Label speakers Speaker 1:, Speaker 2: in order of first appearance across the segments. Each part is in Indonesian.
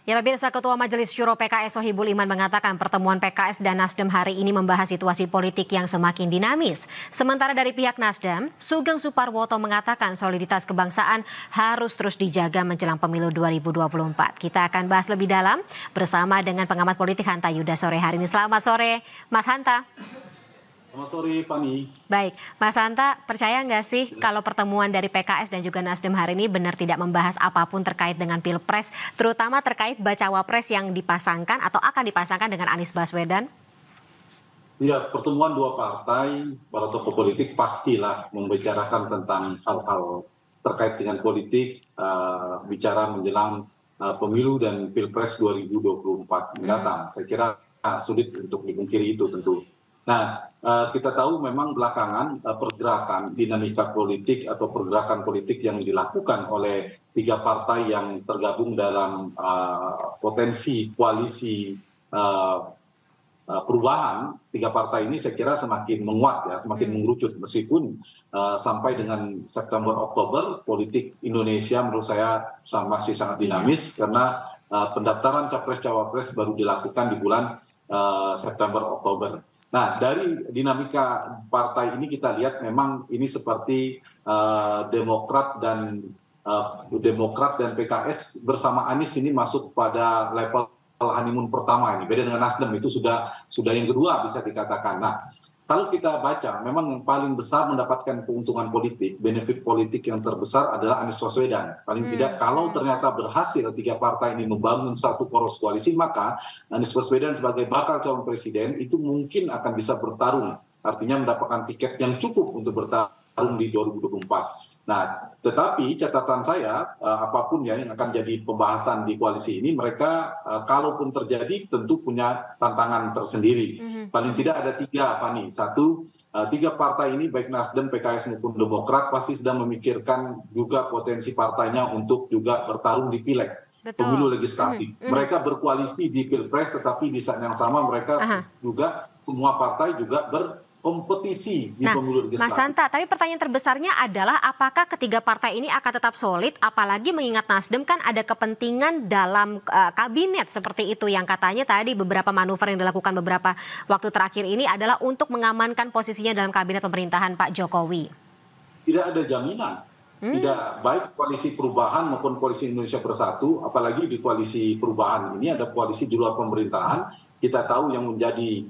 Speaker 1: Ya, pemirsa, Ketua Majelis Syuro PKS Sohibul Iman mengatakan pertemuan PKS dan Nasdem hari ini membahas situasi politik yang semakin dinamis. Sementara dari pihak Nasdem, Sugeng Suparwoto mengatakan soliditas kebangsaan harus terus dijaga menjelang pemilu 2024. Kita akan bahas lebih dalam bersama dengan pengamat politik Hanta Yuda sore hari ini. Selamat sore, Mas Hanta.
Speaker 2: Selamat sore, Fani.
Speaker 1: Baik, Mas Hanta, percaya nggak sih kalau pertemuan dari PKS dan juga Nasdem hari ini benar tidak membahas apapun terkait dengan Pilpres, terutama terkait bacawa pres yang dipasangkan atau akan dipasangkan dengan Anies Baswedan?
Speaker 2: Ya, pertemuan dua partai, para tokoh politik pastilah membicarakan tentang hal-hal terkait dengan politik, bicara menjelang pemilu dan Pilpres 2024 mendatang. Saya kira sulit untuk dipungkiri itu tentu. Nah, kita tahu memang belakangan pergerakan dinamika politik atau pergerakan politik yang dilakukan oleh tiga partai yang tergabung dalam potensi koalisi perubahan. Tiga partai ini saya kira semakin menguat ya, semakin mengerucut meskipun sampai dengan September Oktober politik Indonesia menurut saya masih sangat dinamis karena pendaftaran capres cawapres baru dilakukan di bulan September Oktober. Nah, dari dinamika partai ini kita lihat memang ini seperti Demokrat dan PKS bersama Anies ini masuk pada level honeymoon pertama ini. Beda dengan Nasdem, itu sudah yang kedua bisa dikatakan. Nah, kalau kita baca, memang yang paling besar mendapatkan keuntungan politik, benefit politik yang terbesar adalah Anies Baswedan. Paling tidak kalau ternyata berhasil tiga partai ini membangun satu poros koalisi, maka Anies Baswedan sebagai bakal calon presiden itu mungkin akan bisa bertarung. Artinya mendapatkan tiket yang cukup untuk bertarung di 2024. Nah, tetapi catatan saya, apapun ya yang akan jadi pembahasan di koalisi ini, mereka kalaupun terjadi tentu punya tantangan tersendiri. Paling tidak ada tiga, Fani. Satu, tiga partai ini baik Nasdem, PKS maupun Demokrat pasti sedang memikirkan juga potensi partainya untuk juga bertarung di pileg. Pemilu legislatif. Mereka berkoalisi di Pilpres, tetapi di saat yang sama mereka juga semua partai juga berkompetisi di pemilu legislatif.
Speaker 1: Mas Hanta, tapi pertanyaan terbesarnya adalah apakah ketiga partai ini akan tetap solid, apalagi mengingat Nasdem kan ada kepentingan dalam kabinet seperti itu yang katanya tadi beberapa manuver yang dilakukan beberapa waktu terakhir ini adalah untuk mengamankan posisinya dalam kabinet pemerintahan Pak Jokowi.
Speaker 2: Tidak ada jaminan. Tidak baik koalisi perubahan maupun koalisi Indonesia Bersatu, apalagi di koalisi perubahan ini ada koalisi di luar pemerintahan. Kita tahu yang menjadi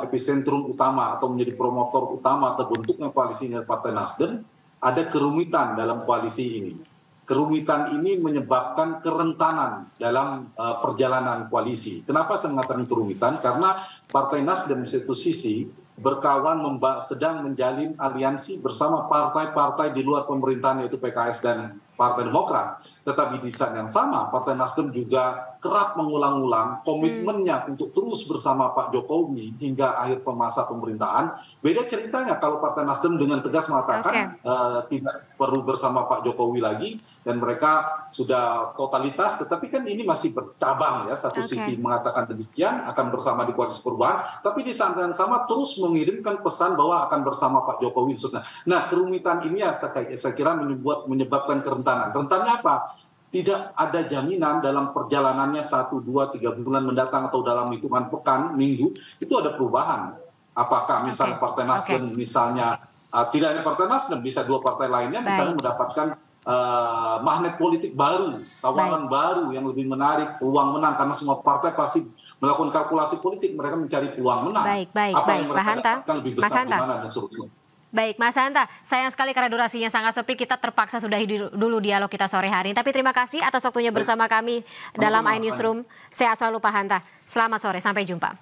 Speaker 2: epicentrum utama atau menjadi promotor utama terbentuknya koalisi dari Partai Nasdem, ada kerumitan dalam koalisi ini. Kerumitan ini menyebabkan kerentanan dalam perjalanan koalisi. Kenapa saya mengatakan kerumitan? Karena Partai Nasdem di satu sisi berkawan sedang menjalin aliansi bersama partai-partai di luar pemerintahan yaitu PKS dan Partai Demokrat. Tetapi di saat yang sama Partai Nasdem juga kerap mengulang-ulang komitmennya untuk terus bersama Pak Jokowi hingga akhir masa pemerintahan. Beda ceritanya kalau Partai Nasdem dengan tegas mengatakan tidak perlu bersama Pak Jokowi lagi dan mereka sudah totalitas, tetapi kan ini masih bercabang ya. Satu sisi mengatakan demikian akan bersama di koalisi perubahan, tapi di saat yang sama terus mengirimkan pesan bahwa akan bersama Pak Jokowi. Nah, kerumitan ini ya saya kira menyebabkan kerentanan. Rentannya apa? Tidak ada jaminan dalam perjalanannya 1, 2, 3 bulan mendatang atau dalam hitungan pekan, minggu, itu ada perubahan. Apakah misalnya Partai Nasdem misalnya, tidak hanya Partai Nasdem, bisa dua partai lainnya misalnya mendapatkan magnet politik baru, tawaran baru yang lebih menarik, peluang menang, karena semua partai pasti melakukan kalkulasi politik, mereka mencari peluang menang. Apa yang mereka dapatkan lebih besar di mana dan seterusnya.
Speaker 1: Baik, Mas Hanta, sayang sekali karena durasinya sangat sepi, kita terpaksa sudahi dulu dialog kita sore hari ini. Tapi terima kasih atas waktunya bersama kami dalam iNewsroom. Sehat selalu Pak Hanta. Selamat sore, sampai jumpa.